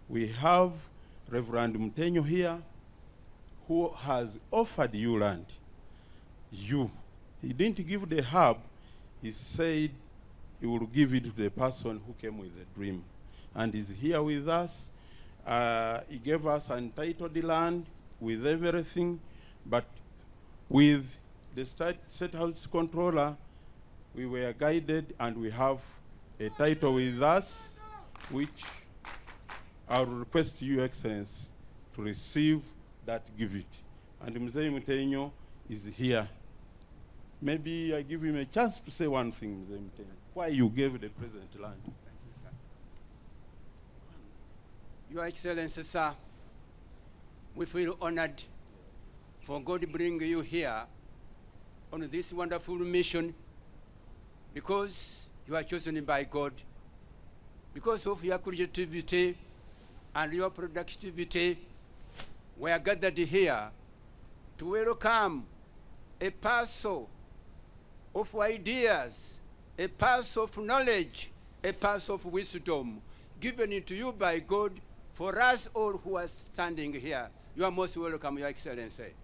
We have Reverend Mutenyo here, who has offered you land. He didn't give the hub, he said he will give it to the person who came with the dream. And is here with us. He gave us untitled land with everything, but with the state house controller, we were guided and we have a title with us, which I will request you, Excellency, to receive that gift. And Mzee Mutenyo is here. Maybe I give him a chance to say one thing, Mzee Mutenyo. Why you gave the President land? Thank you, sir. Your Excellency, sir, we feel honored for God bringing you here on this wonderful mission, because you are chosen by God, because of your creativity and your productivity. We are gathered here to welcome a parcel of ideas, a parcel of knowledge, a parcel of wisdom given to you by God for us all who are standing here. You are most welcome, Your Excellency.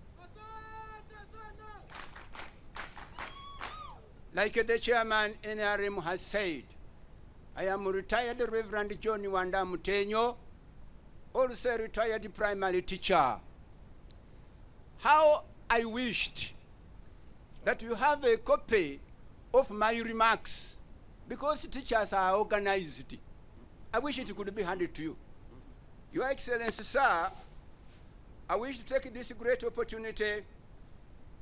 Like the chairman NRM has said, I am retired Reverend John Wanda Mutenyo, also retired primary teacher. How I wished that you have a copy of my remarks, because teachers are organized. I wish it could be handed to you. Your Excellency, sir, I wish to take this great opportunity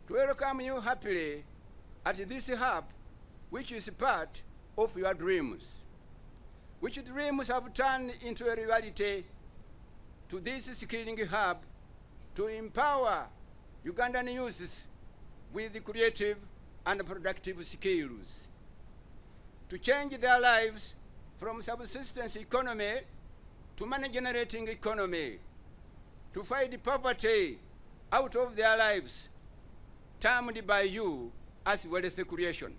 to welcome you happily at this hub, which is part of your dreams. Which dreams have turned into a reality to this skilling hub to empower Ugandan youths with creative and productive skills, to change their lives from subsistence economy to money-generating economy, to fight poverty out of their lives, termed by you as wealth creation.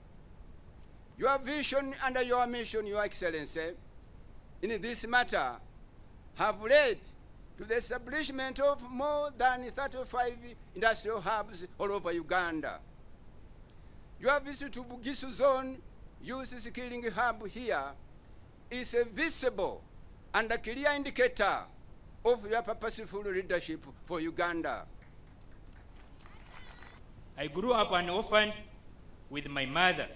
Your vision and your mission, Your Excellency, in this matter have led to the establishment of more than 35 industrial hubs all over Uganda. Your visit to Bugisu Zone Youth Skilling Hub here is a visible and a clear indicator of your purposeful leadership for Uganda. I grew up an orphan with my mother,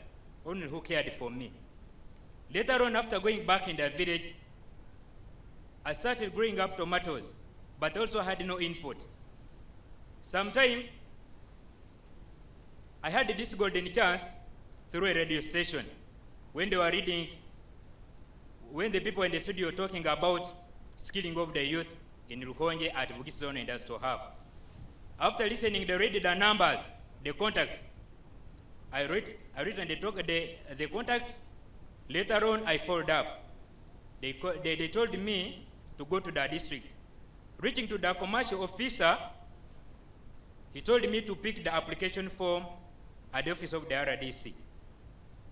only who cared for me. Later on, after going back in the village, I started growing up tomatoes, but also had no input. Sometime, I had this golden chance through a radio station when they were reading, when the people in the studio were talking about skilling of the youth in Lukhonge at Bugisu Zonal Industrial Hub. After listening, they read the numbers, the contacts. I read and they talk the contacts. Later on, I followed up. They told me to go to the district. Reaching to the commercial officer, he told me to pick the application form at the office of the RDC.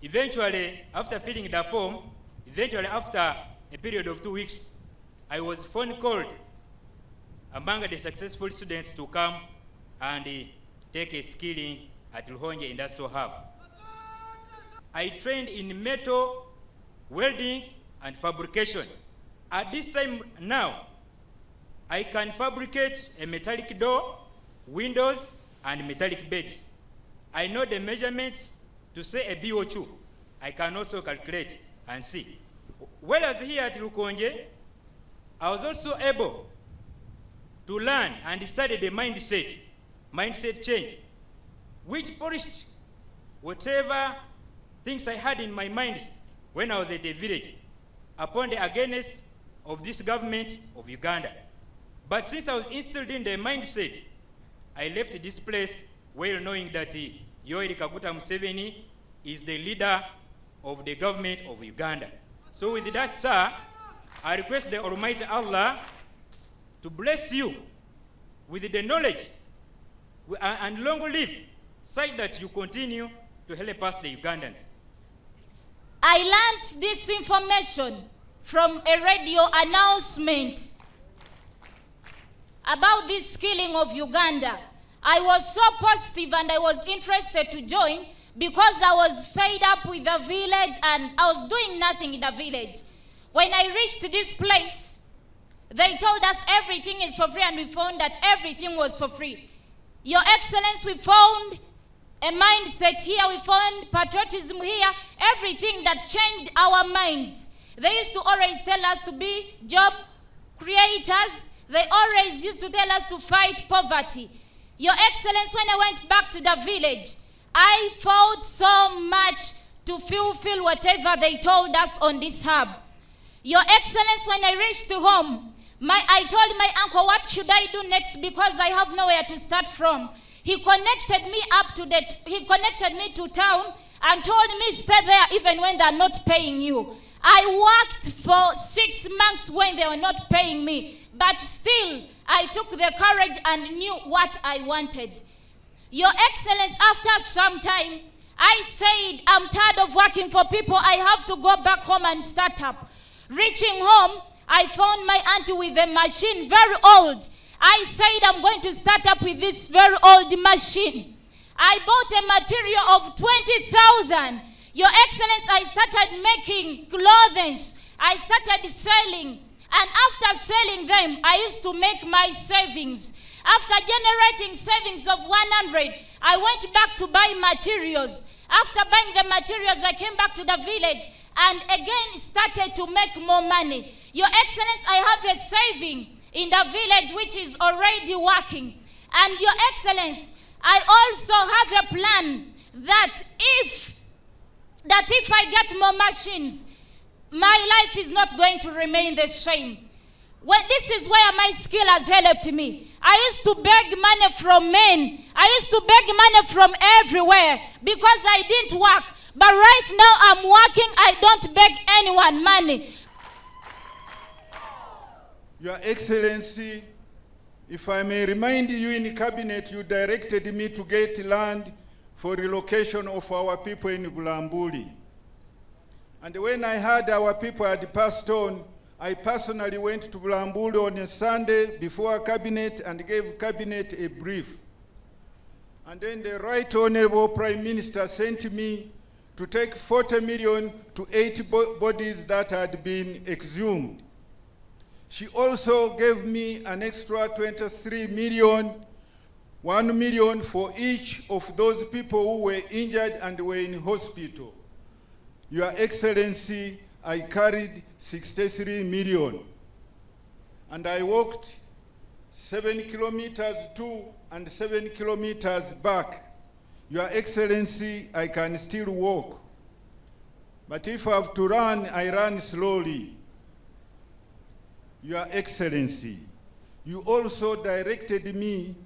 Eventually, after filling the form, after a period of 2 weeks, I was phone called among the successful students to come and take a skilling at Lukhonge Industrial Hub. I trained in metal, welding, and fabrication. At this time now, I can fabricate a metallic door, windows, and metallic beds. I know the measurements to say a BO2. I can also calculate and see. Whereas here at Lukhonge, I was also able to learn and study the mindset change, which polished whatever things I had in my mind when I was at the village upon the against of this government of Uganda. But since I was instilled in the mindset, I left this place well knowing that Yoweri Kaguta Museveni is the leader of the government of Uganda. So with that, sir, I request the Almighty Allah to bless you with the knowledge and long live, such that you continue to help us, the Ugandans. I learned this information from a radio announcement about this killing of Uganda. I was so positive and I was interested to join because I was fed up with the village and I was doing nothing in the village. When I reached this place, they told us everything is for free, and we found that everything was for free. Your Excellency, we found a mindset here, we found patriotism here, everything that changed our minds. They used to always tell us to be job creators. They always used to tell us to fight poverty. Your Excellency, when I went back to the village, I fought so much to fulfill whatever they told us on this hub. Your Excellency, when I reached home, I told my uncle, what should I do next, because I have nowhere to start from. He connected me to town and told me stay there even when they're not paying you. I worked for 6 months when they were not paying me, but still I took the courage and knew what I wanted. Your Excellency, after some time, I said, I'm tired of working for people. I have to go back home and start up. Reaching home, I found my auntie with a machine, very old. I said, I'm going to start up with this very old machine. I bought a material of 20,000. Your Excellency, I started making clothes. I started selling. And after selling them, I used to make my savings. After generating savings of 100, I went back to buy materials. After buying the materials, I came back to the village and again started to make more money. Your Excellency, I have a saving in the village which is already working. And Your Excellency, I also have a plan that if I get more machines, my life is not going to remain the same. Well, this is where my skill has helped me. I used to beg money from men. I used to beg money from everywhere because I didn't work. But right now I'm working. I don't beg anyone money. Your Excellency, if I may remind you, in cabinet you directed me to get land for relocation of our people in Bulambuli. And when I heard our people had passed on, I personally went to Bulambuli on a Sunday before cabinet and gave cabinet a brief. And then the Right Honorable Prime Minister sent me to take 40 million to 8 bodies that had been exhumed. She also gave me an extra 23 million, 1 million for each of those people who were injured and were in hospital. Your Excellency, I carried 63 million. And I walked 7 kilometers to and 7 kilometers back. Your Excellency, I can still walk. But if I have to run, I run slowly. Your Excellency, you also directed me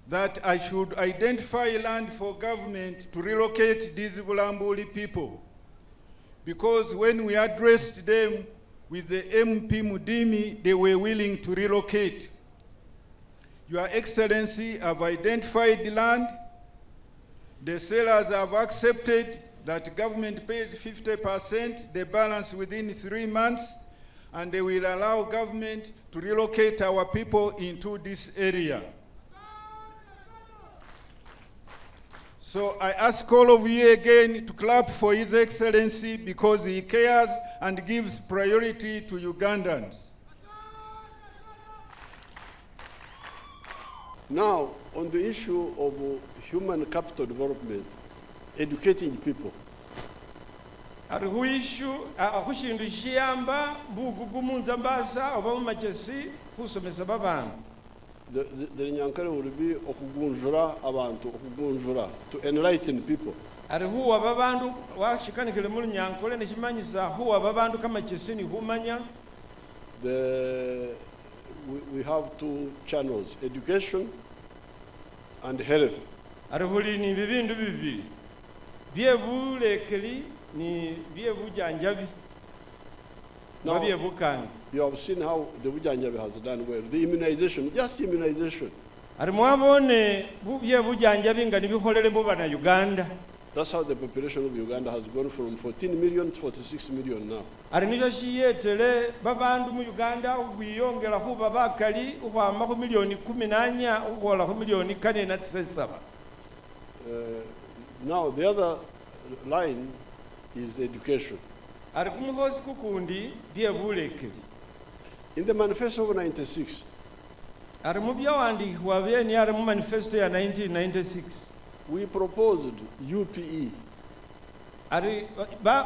that I should identify land for government to relocate these Bulambuli people. Because when we addressed them with the MP Mudimi, they were willing to relocate. Your Excellency, I've identified the land. The sellers have accepted that government pays 50%, the balance within 3 months, and they will allow government to relocate our people into this area. So I ask all of you again to clap for His Excellency because he cares and gives priority to Ugandans. Now, on the issue of human capital development, educating people. Hariho issue akushindu shiyamba bugugumunza mbasa oba machesi kusomesa babantu. The nyankare will be okugunjura abantu, okugunjura to enlighten people. Hariho ababantu washikanikele mu nyankole nekimanyisa ho ababantu kama chesi ni humanya. We have 2 channels, education and health. Hariho ni bibindu bibiri. Byebulekeli ni byebujanjabi. Now, you have seen how the Bujanjabi has done well. The immunization, just immunization. Arimwabone byebujanjabi nga nibikolere mu bana Uganda. That's how the population of Uganda has gone from 14 million to 46 million now. ari nicho chiyetele babandu mu Uganda ubiyongela kuba bakali ukwama ku milioni 14 ukwola ku milioni 47. Now the other line is education. Ari kumuhosi kukundi ndiye bulekeli. In the manifesto of 96, ari mu byawandikibwa byeni ari mu manifesto ya 1996 we proposed UPE. ari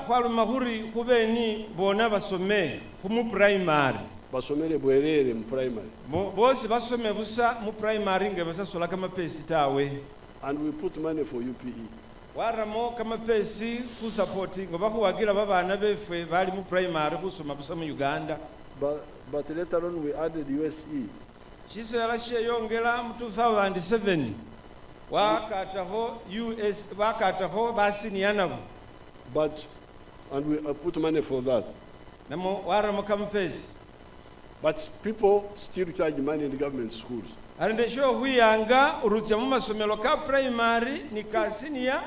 kwaluma huri kubeni bona basome mu primary Basomere bwerere mu primary. bose basome busa mu primary ngebasasola kama pesi tawe, And we put money for UPE. waramo kama pesi ku support ngoba kuwagira babana befe bali mu primary kusoma busa mu Uganda. But later on we added USE. Chisera cheyongera mu 2007 wakataho US wakataho basiniana And we put money for that. namo waramo kama pesi. But people still charge money in government schools. Arinde sho huyanga urutse mu masomero ka primary ni kasinia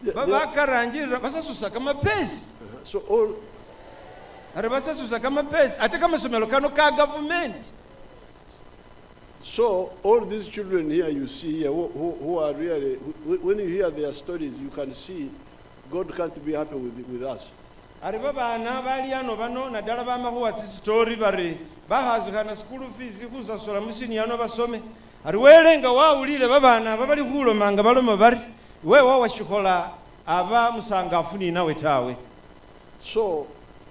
babakarangirira basasusa kama pesi. So all Ari basasusa kama pesi ate kama somero kano ka government. So all these children here you see here who are really, when you hear their stories, you can see God can't be happy with us. Ari babana bali ano bano nadala bamahuwa story bari bahazikana school fees kusasola musini ano basome. Ari welenga wawulile babana babali kulomanga baloma bari wewe washikola aba musangafu ni nawe tawe. So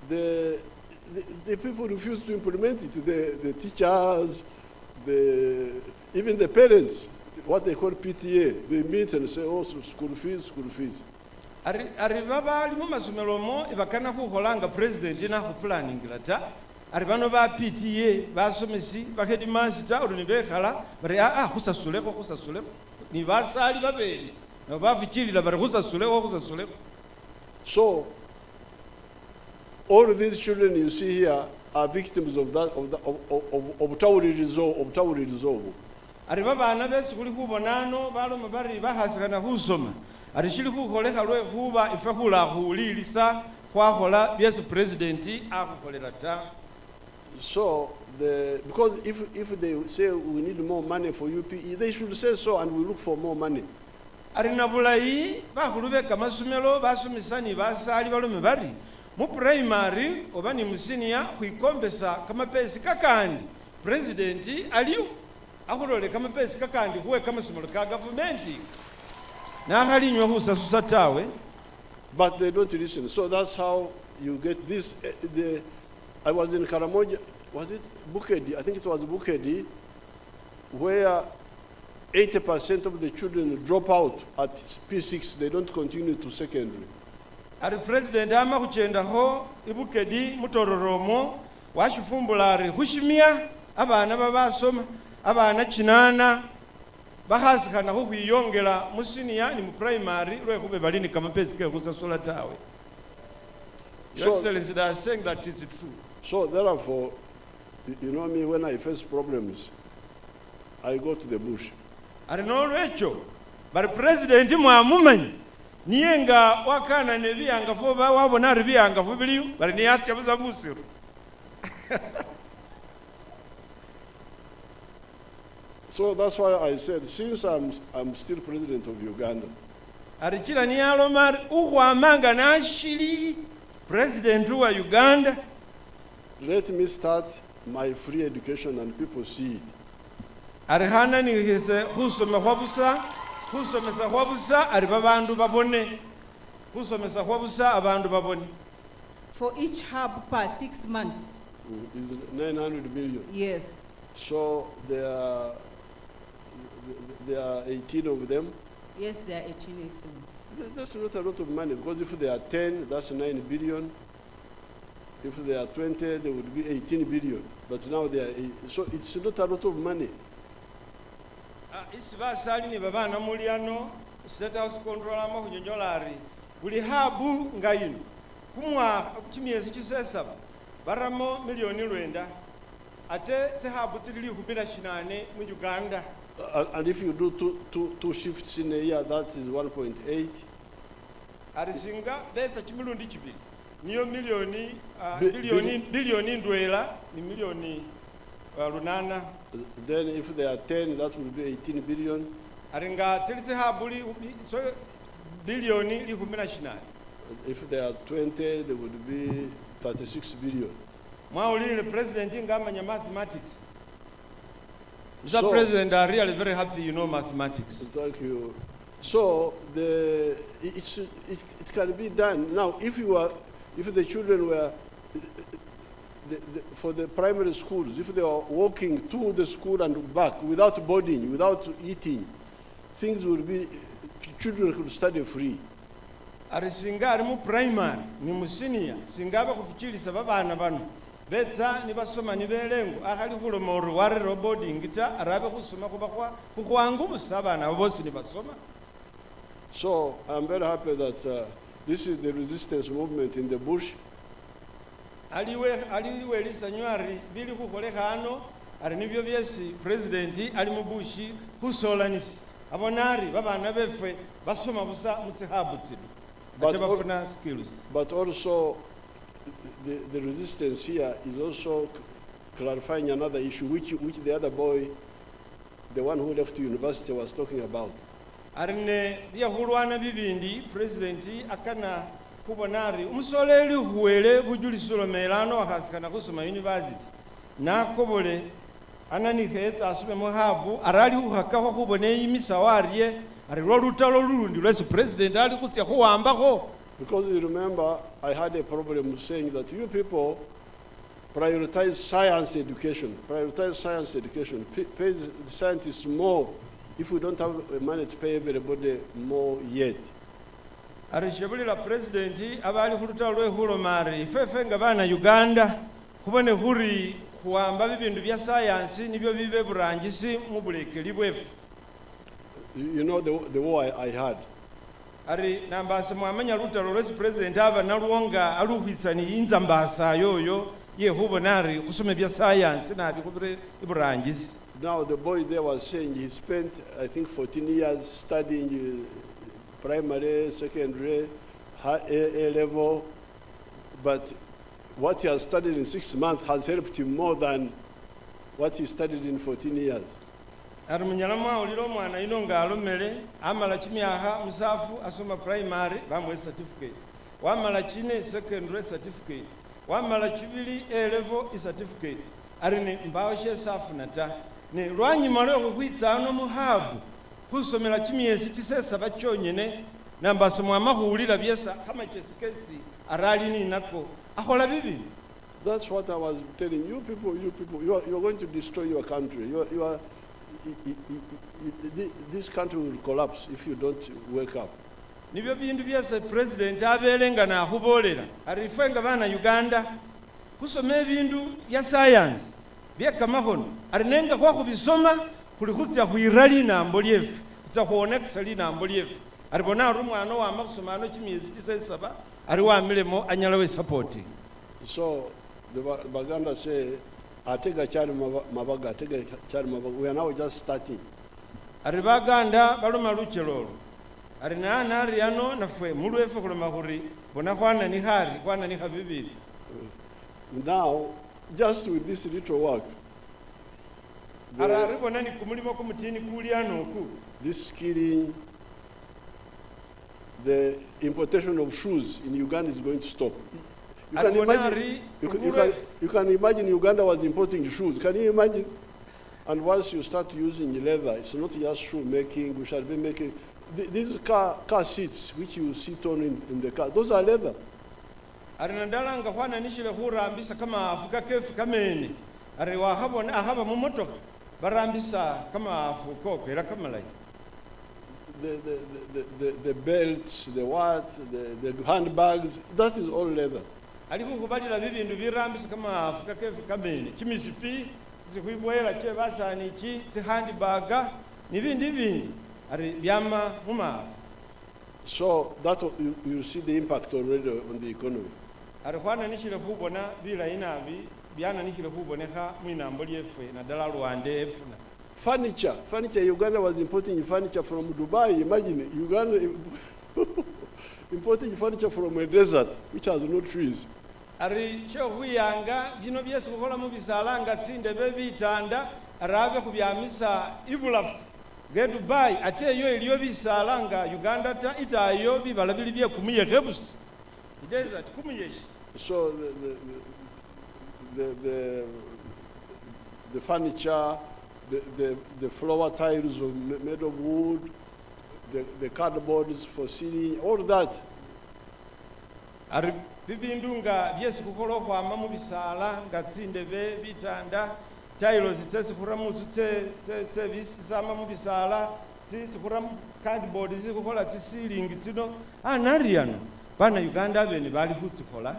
the people refuse to implement it. The teachers, even the parents, what they call PTA, they meet and say, oh, so school fees. Ari babali mu masomero mo ibakana kuholanga president na ku planning lata. Ari bano ba PTA basomesi bakedi master uruni bekhala bari kusasuleko ni basali babeli no bafikirira bari kusasuleko. So all of these children you see here are victims of that of Tailoring resolve. Ari babana bese kuli kubonano baloma bari bahasikana kusoma. Ari shili kukoleka lwe kuba ifakula hulilisa kwahola byesi president akukolera ta. So because if they say we need more money for UPE, they should say so and we look for more money. Ari nabulayi bakulube kamasomero basomisani basali balome bari mu primary oba ni musinia kuikombesa kama pesi kakandi president aliyo akulole kama pesi kakandi kuwe kama somero ka government na halinywa husasusa tawe. But they don't listen. So that's how you get this. I was in Karamoja, was it Bukedi? I think it was Bukedi, where 80% of the children drop out at P6. They don't continue to secondary. Ari president ama kuchenda ho Ibukedi mutororomo washifumbulari hushimia abana babasoma abana chinana bahasikana ho kwiyongera musinia ni mu primary lwe kube balini kama pesi ke kusasula tawe. Your Excellency, they are saying that is true. So therefore, you know me, when I face problems, I go to the bush. Ari nolwecho bari president mwamumanyi niyenga wakana nebiyanga fo wabona ari biyanga fo biliyo bari niyatya buza musiru. So that's why I said, since I'm still president of Uganda, Ari chila niyalomari ukwamanga nashili president wa Uganda. let me start my free education and people see it. Ari hana ni hise husome husomesa hwabusa ari babandu babone. Husomesa hwabusa abandu babone. For each hub per 6 months. Is 900 million. Yes. So there are 18 of them. Yes, there are 18 Excellency. That's not a lot of money, because if there are 10, that's 9 billion. If there are 20, there would be 18 billion. But now there are so it's not a lot of money. Isiba sali ni babana muliano state house control ama kunyonyolari buli habu ngayino kumwa chimiezi chisesa baramo milioni lwenda ate habu tsili kupira shinane mu Uganda. And if you do two shifts in a year, that is 1.8. arisinga betsa chimilundi chibili niyo milioni Billion. ndwela ni milioni lunana. Then if they are 10, that will be 18 billion. Aringa tsilitse habuli so bilioni likumi na shinani. If they are 20, there would be 36 billion. Mwaulile president ngamanya mathematics. Mr. So- President, I'm really very happy you know mathematics. Thank you. So it can be done. Now, if the children were, for the primary schools, if they are walking to the school and back without boarding, without eating, things will be, children could study free. Arisinga ari mu primary ni mu senior singaba kufichilisa babana bano betsa ni basoma ni belengo akali kuloma ori warero boarding ta arabe kusoma kuba kukwangu busabana bosi ni basoma. So I'm very happy that this is the resistance movement in the bush. aliwe lisanywari bili kukoleka hano ari nibyo byesi president ali mu bushi kusolanisi abonari babana befe basoma busa mutsihabu tsino But ate bafuna skills. But also, the resistance here is also clarifying another issue, which the other boy, the one who left university, was talking about. Arine yahulwana bibindi president akana kubonari umusoleli huwele bujulisolo melano akasikana kusoma university nakobole ananihetsa asume muhabu arali uhakaho kubone imisawariye ari lolutalo lulundi lwesi president ali kutya kuwambako. Because you remember, I had a problem saying that you people prioritize science education, pay the scientists more if we don't have money to pay everybody more yet. Arishebulira president abali kulutalo lwehulomari ifefe nga bana Uganda kubone huri kuwamba bibindu bya science nibyo bibe burangisi mu bulekeli bwefu. You know the war I had. Ari nambasa mwamanya lutalo lwesi president aba naluonga aluhitsani inza mbasa yoyo yehubonari kusome bya science na bikubire iburangisi. Now the boy there was saying he spent, I think, 14 years studying primary, secondary, A level, but what he has studied in 6 months has helped him more than what he studied in 14 years. Ari munyalama uliro mwana inonga alomele amala chimyaha musafu asoma primary bamwe certificate wamala chine secondary certificate wamala chibili A level certificate ari ne mbawo she safu nata ne lwanyuma lwo kwitsano muhabu kusomela chimyezi tisesa bachonyene nambasa mwamahulira byesa kama chesikesi arali ni nako akola bibi. That's what I was telling you people, you are going to destroy your country. This country will collapse if you don't wake up. Nibyo bindu byese president abelenga na hubolera arifenga bana Uganda kusoma bindu ya science byekamahono arinenga kwa kubisoma kuli kutya kuirali na mboliefu kutya kuona kisali na mboliefu aribona ari mwana wa makusoma no chimyezi tisesaba ari wa milemo anyalawe supporting. So the Baganda say, atega chari mabaga, atega chari mabaga. We are now just starting. Ari Baganda baloma luchelolo ari na ari ano nafwe mulwefe kuloma kuri bona kwana ni hari kwana ni habibili. Now, just with this little work, this skilling, the importation of shoes in Uganda is going to stop. You can imagine Uganda was importing shoes. Can you imagine? And once you start using leather, it's not just shoe making, we shall be making. These car seats which you sit on in the car, those are leather. Arinandala ngafana nishile hurambisa kama afuka kefu kameni. Ariwa ahaba mumotoka barambisa kama afuko kwera kama lai. The belts, the what, the handbags, that is all leather. Aliku kubalira bibindu birambisa kama afuka kefu kameni. Chimisipi zikuibwela che basani chi handbaga nibindi ari byama muma. So that you see the impact already on the economy. Arikwana nishile kubona bila inabi biana nishile kuboneka mwinambo lyefe na dala Rwanda efuna. Furniture. Uganda was importing furniture from Dubai. Imagine Uganda. importing furniture from a desert which has no trees. ari chokhuyanga bino byesi khukhola mubisala nga tsindebe bitanda arabe khubyamisa ibulafu ge Dubai ate eyo eliyo bisala nga Uganda ta itayo bibala bili bye kumuye khebusi desert kumuyeshi. So the furniture, the floor tiles made of wood, the cardboards for ceiling, all that. Ari bibindu nga byesi khukhola okhwama mubisala nga tsindebe bitanda tiles tsesikhura mutsu tse bisama mubisala tsisikhura cardboard zikhukhola tsisilingi tsino anariano bana Uganda bene bali khutsikhola.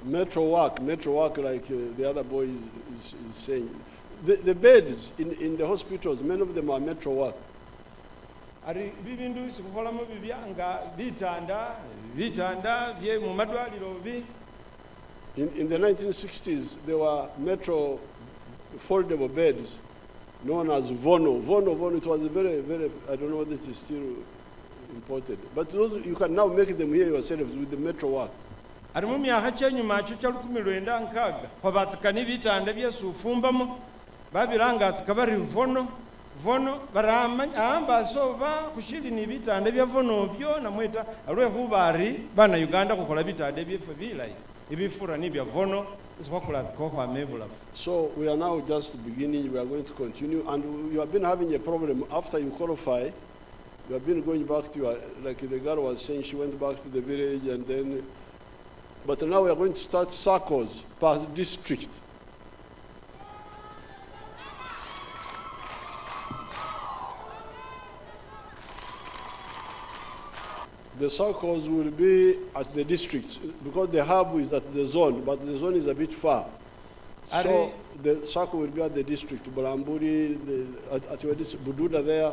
Metro work like the other boy is saying. The beds in the hospitals, many of them are metro work. Ari bibindu sikukhola mu bibyanga bitanda bye mu madwaliro bi. In the 1960s, there were metro foldable beds known as Vono. It was a very, I don't know whether it is still imported. But those, you can now make them here yourselves with the metro work. Ari mu myaka ky'enyuma kya 1960 kwabatsikana bitanda byesufumbamu babiranga tsikabari vono baramba sova kushili ni bitanda bya vono byo namweta alwe hubari bana Uganda kukola bitanda byefe bilayi ibifura ni bya vono isikwakula kwa mebula. So we are now just beginning. We are going to continue, and you have been having a problem after you qualify. You have been going back to your, like the girl was saying, she went back to the village and then. But now we are going to start circles per district. The circles will be at the district because the hub is at the zone, but the zone is a bit far. So the circle will be at the district, Bulamburi, at your district, Bududa there,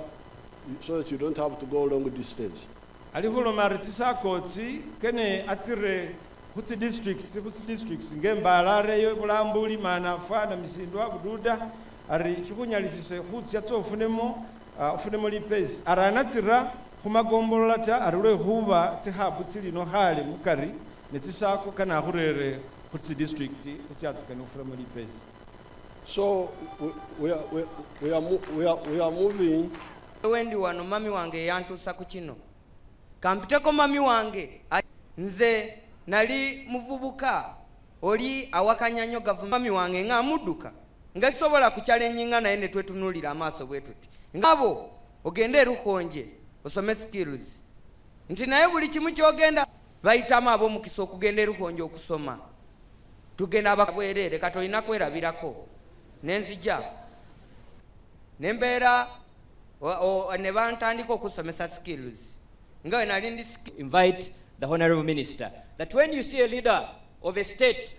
so that you don't have to go long distance. Alihulo maritsakotsi kene atire kutsi districts ngembalare yo Bulambuli Manafa na Misindwa Bududa ari chikunyalisise kutsi atsofunemo ufunemo li place aranatira kumagombolola arule huba tsihabu tsilino hali mukari netsisako kana hurere kutsi district kutsi atsikana ufunemo li place. So we are moving. Wendi wano mami wange yantusa ku kino kampiteko mami wange nze nali muvubuka oli awakanyanyo gavumenti mami wange nga mudduka nga sobola kuchallenging naye ne twetunulira amaaso bwetuti ngabo ogende Lukhonge osome skills nti naye buli kimu kyogenda bayitamu ab'omukisa okugenda Lukhonge okusoma tugenda ababwerere katolina kwerabirako nenzija nembeera ne bantandika okusomesa skills nga we nali ndi invite the Honorable Minister that when you see a leader of a state